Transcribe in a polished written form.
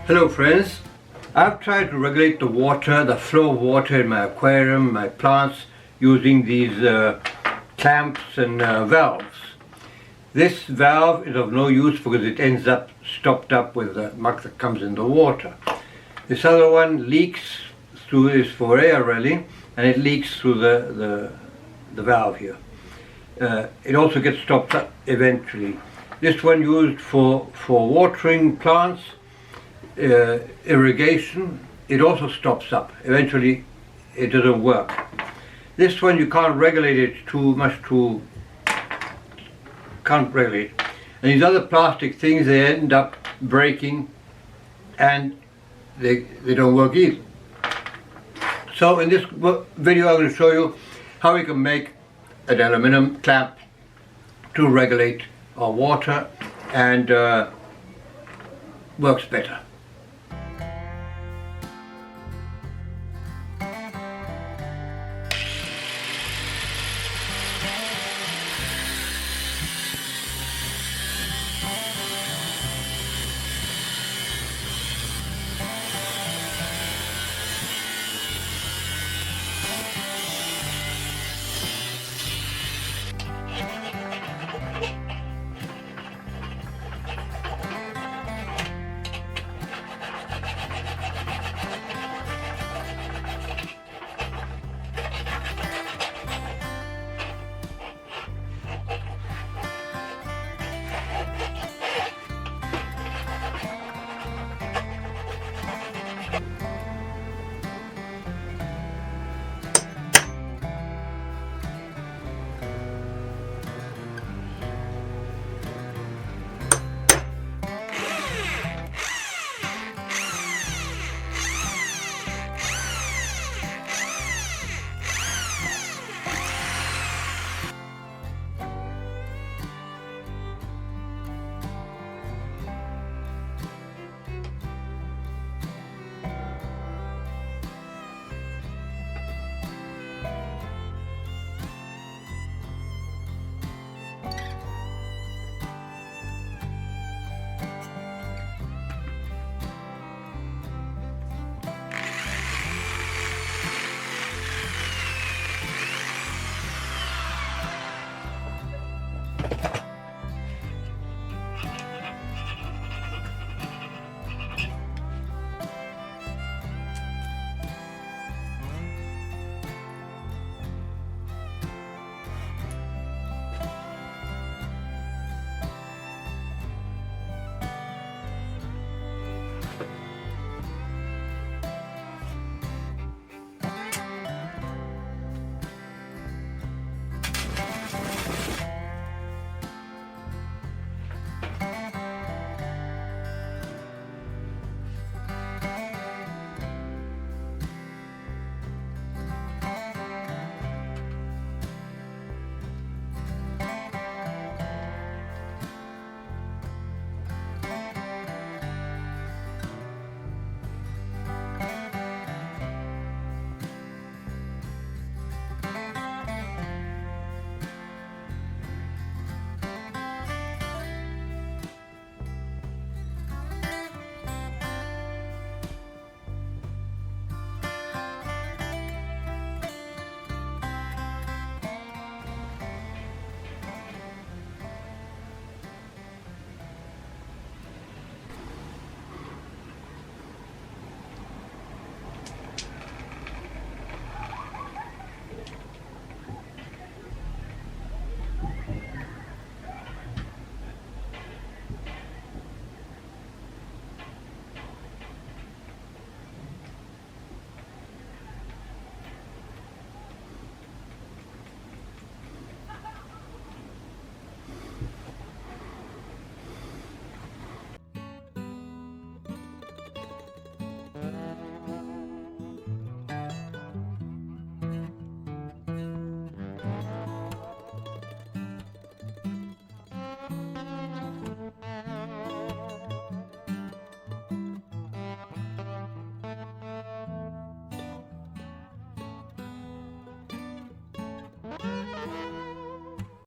Hello friends, I've tried to regulate the water, the flow of water in my aquarium, my plants, using these clamps and valves. This valve is of no use because it ends up stopped up with the muck that comes in the water. This other one leaks through, is for air really, and it leaks through the valve here. It also gets stopped up eventually. This one used for watering plants, irrigation, it also stops up. Eventually it doesn't work. This one you can't regulate it can't regulate. And these other plastic things, they end up breaking and they don't work either. So in this video I'm going to show you how we can make an aluminum clamp to regulate our water and works better.